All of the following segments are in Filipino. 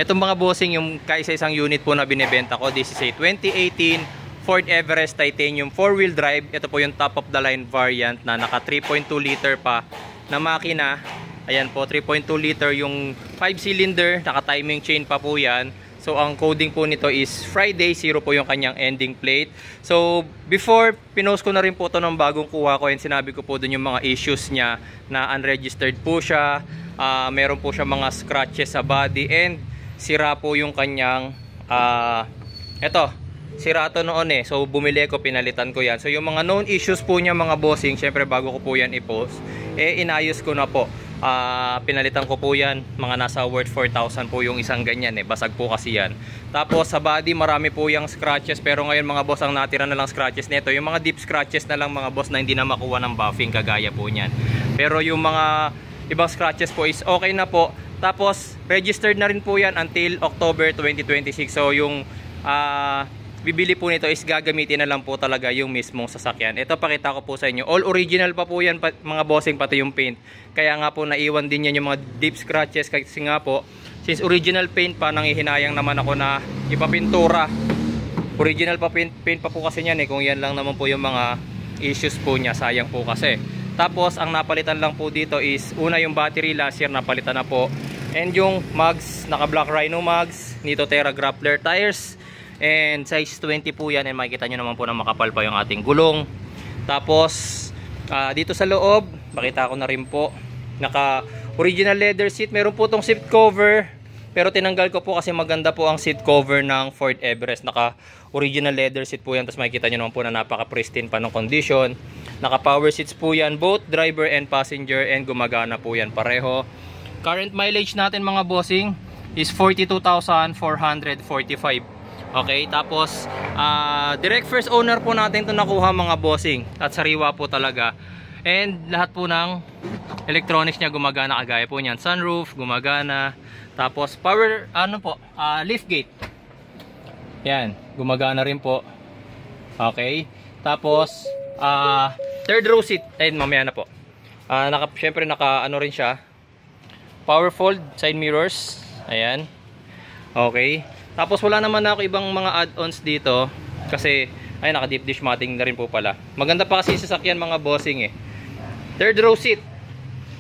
Itong mga bossing, yung kaisa-isang unit po na binibenta ko, this is a 2018 Ford Everest Titanium 4-wheel drive. Ito po yung top of the line variant na naka 3.2 liter pa na makina. Ayan po, 3.2 liter yung 5-cylinder, naka timing chain pa po yan. So ang coding po nito is Friday, 0 po yung kanyang ending plate. So before, pinost ko na rin po ito ng bagong kuha ko and sinabi ko po dun yung mga issues niya na unregistered po siya. Meron po siya mga scratches sa body and sira po yung kanyang eto, sira to noon eh. So bumili ko, pinalitan ko yan. So yung mga known issues po niya mga bossing, syempre bago ko po yan i-post, inayos ko na po. Pinalitan ko po yan, mga nasa worth 4,000 po yung isang ganyan eh, basag po kasi yan. Tapos sa body marami po yung scratches, pero ngayon mga boss ang natira na lang scratches nito, yung mga deep scratches na lang mga boss na hindi na makuha ng buffing kagaya po niyan. Pero yung mga ibang scratches po is okay na po. Tapos registered na rin po yan until October 2026. So yung bibili po nito is gagamitin na lang po talaga yung mismong sasakyan. Ito pakita ko po sa inyo. All original pa po yan mga bossing, pati yung paint. Kaya nga po naiwan din yan yung mga deep scratches kasi nga po since original paint pa, nangihinayang naman ako na ipapintura. Original pa paint pa po kasi yan eh. Kung yan lang naman po yung mga issues po niya, sayang po kasi. Tapos ang napalitan lang po dito is una yung battery, last year napalitan na po. And yung mugs, naka Black Rhino mugs, Nitto Terra Grappler tires. And size 20 po yan, and makikita nyo naman po na makapal pa yung ating gulong. Tapos dito sa loob, pakita ko na rin po, naka original leather seat. Meron po tong seat cover, pero tinanggal ko po kasi maganda po ang seat cover ng Ford Everest. Naka original leather seat po yan. Tapos makikita nyo naman po na napaka pristine pa ng condition. Naka power seats po yan, both driver and passenger, and gumagana po yan pareho. Current mileage natin mga bossing is 42,445. Okay, tapos direct first owner po natin ito nakuha mga bossing, at sariwa po talaga. And lahat po ng electronics niya gumagana kagaya po niyan. Sunroof gumagana. Tapos power lift gate. Yan, gumagana rin po. Okay. Tapos third row seat, ayun mamaya na po. Syempre naka ano rin siya. Power fold side mirrors. Ayan. Okay. Tapos wala naman ako ibang mga add-ons dito kasi ay naka deep dish matting na rin po pala. Maganda pa kasi sasakyan mga bossing eh. Third row seat.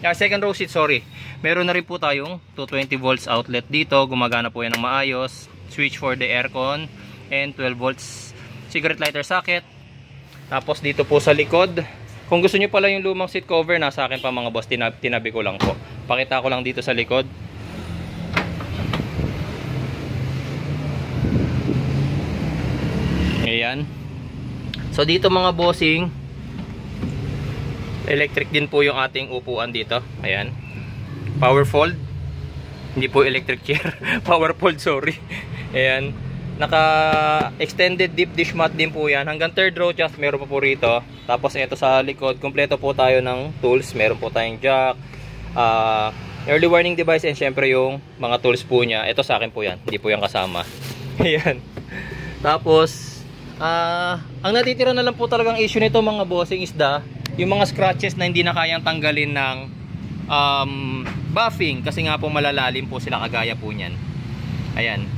Second row seat, sorry. Meron na rin po tayong 220 volts outlet dito. Gumagana po yan ng maayos. Switch for the aircon and 12 volts cigarette lighter socket. Tapos dito po sa likod, kung gusto niyo pala yung lumang seat cover, nasa akin pa mga boss, tinabi ko lang po. Pakita ko lang dito sa likod. Ayan. So dito mga bossing, electric din po yung ating upuan dito. Ayan. Power fold. Hindi po electric chair. Power fold, sorry. Ayan. Naka extended deep dish mat din po yan. Hanggang third row just meron pa po rito. Tapos ito sa likod, kompleto po tayo ng tools. Meron po tayong jack, early warning device, and syempre yung mga tools po niya. Ito sa akin po yan. Hindi po yan kasama. Ayan. Tapos ang natitira na lang po talagang issue nito mga bossing is yung mga scratches na hindi na kayang tanggalin ng buffing kasi nga po malalalim po sila kagaya po niyan. Ayan.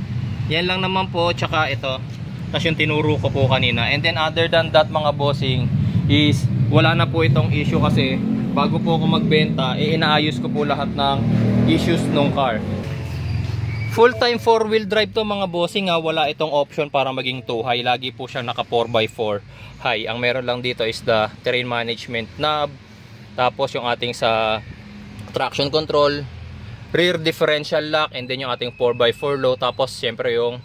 Yan lang naman po, tsaka ito. Tapos yung tinuro ko po kanina. And then other than that mga bossing is wala na po itong issue kasi bago po ako magbenta, inaayos ko po lahat ng issues ng car. Full time 4-wheel drive to mga bossing, wala itong option para maging 2 high. Lagi po siyang naka 4x4 high. Ang meron lang dito is the terrain management knob. Tapos yung ating sa traction control, rear differential lock, and then yung ating 4x4 low. Tapos syempre yung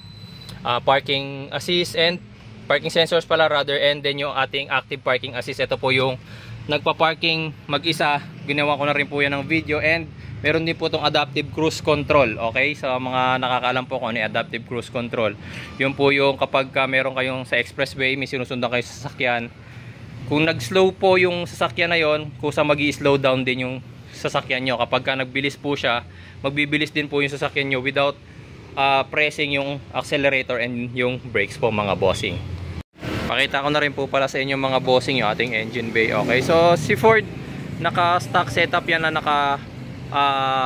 parking assist and parking sensors pala rather, and then yung ating active parking assist. Ito po yung nagpa-parking mag-isa. Ginawa ko na rin po yan ng video. And meron din po itong adaptive cruise control. Okay, sa mga nakakaalam po kung ano yung adaptive cruise control, yun po yung kapag meron kayong sa expressway, may sinusundan kayo sa sasakyan, kung nag-slow po yung sasakyan na yon, kusa mag-i-slow down din yung sasakyan nyo. Kapag nagbilis po siya, magbibilis din po yung sasakyan nyo without pressing yung accelerator and yung brakes po mga bossing. Pakita ko na rin po pala sa inyo mga bossing yung ating engine bay. Okay, so si Ford naka stock setup yan na naka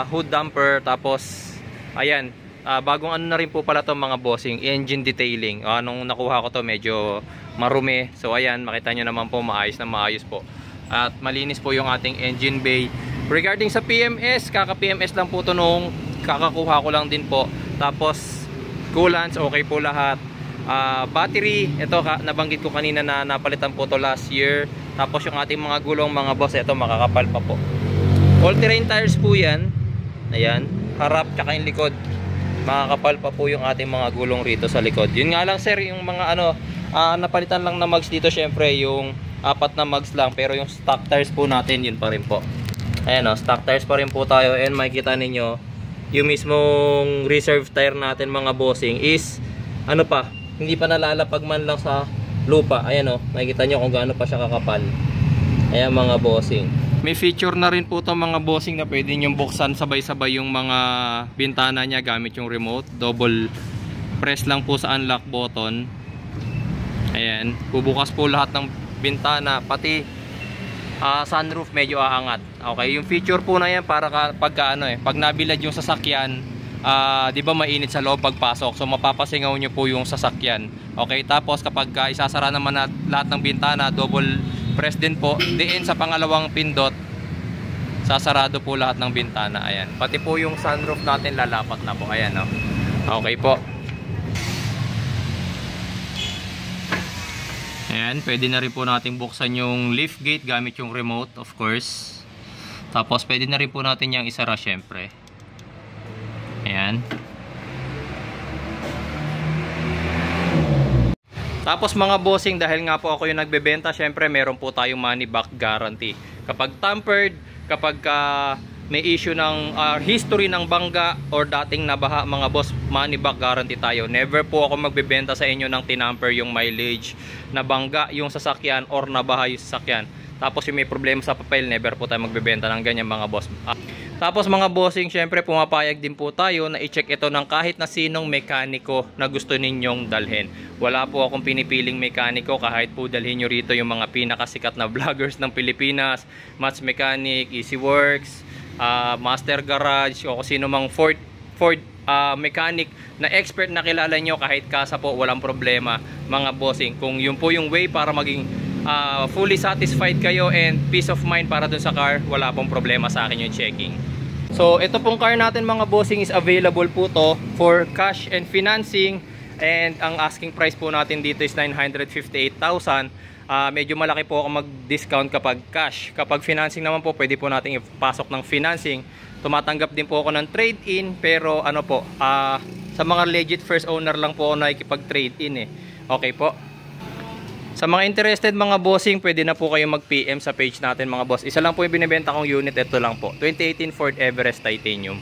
hood damper. Tapos ayan, bagong ano na rin po pala to mga bossing, engine detailing. Nung nakuha ko to medyo marumi. So ayan, makita nyo naman po maayos na maayos po. At malinis po yung ating engine bay. Regarding sa PMS, kaka-PMS lang po to nung kakakuha ko lang din po. Tapos coolants, okay po lahat. Battery, ito nabanggit ko kanina na napalitan po to last year. Tapos yung ating mga gulong mga boss, ito makakapal pa po. All-terrain tires po yan. Ayan, harap tsaka yung likod. Makakapal pa po yung ating mga gulong rito sa likod. Yun nga lang sir, yung mga napalitan lang na mags dito, syempre yung 4 na mags lang. Pero yung stock tires po natin, yun pa rin po. Ayan stock tires pa rin po tayo. And makikita ninyo, yung mismong reserve tire natin mga bossing is, hindi pa nalalapag man lang sa lupa. Ayan makikita nyo kung gaano pa siya kakapal. Ayan mga bossing. May feature na rin po ito mga bossing na pwede nyong buksan sabay-sabay yung mga bintana niya gamit yung remote. Double press lang po sa unlock button. Ayan, bubukas po lahat ng bintana, pati sunroof medyo aangat. Okay, yung feature po na yan para pag nabilad yung sasakyan, di ba mainit sa loob pagpasok, so mapapasingaw nyo po yung sasakyan. Okay, tapos kapag isasara naman na lahat ng bintana, double press din po, diin sa pangalawang pindot, sasarado po lahat ng bintana. Ayan, pati po yung sunroof natin lalapat na po. Ayan okay po. Ayan, pwede na rin po natin buksan yung lift gate gamit yung remote, of course. Tapos pwede na rin po natin yung isara syempre. Ayan. Tapos mga bossing, dahil nga po ako yung nagbebenta, syempre meron po tayong money back guarantee. Kapag tampered, kapag may issue ng history ng bangga or dating nabaha mga boss, money back guarantee tayo. Never po ako magbebenta sa inyo ng tinamper yung mileage, nabangga yung sasakyan or nabaha yung sasakyan. Tapos yung may problema sa papel, never po tayo magbebenta ng ganyan mga boss. Tapos mga bossing, syempre pumapayag din po tayo na i-check ito ng kahit na sinong mekaniko na gusto ninyong dalhin. Wala po akong pinipiling mekaniko, kahit po dalhin nyo rito yung mga pinakasikat na vloggers ng Pilipinas, Match Mechanic, Easy Works, Master Garage, o kung sino mang Ford mechanic na expert na kilala nyo, kahit kasa po, walang problema mga bossing. Kung yun po yung way para maging fully satisfied kayo and peace of mind para dun sa car, wala pong problema sa akin yung checking. So ito pong car natin mga bossing is available po to for cash and financing, and ang asking price po natin dito is 958,000. Medyo malaki po ako mag-discount kapag cash. Kapag financing naman po, pwede po natin ipasok ng financing. Tumatanggap din po ako ng trade-in, pero sa mga legit first owner lang po ako nakikipag-trade-in Okay po. Sa mga interested mga bossing, pwede na po kayo mag-PM sa page natin mga boss. Isa lang po yung binibenta kong unit, ito lang po. 2018 Ford Everest Titanium.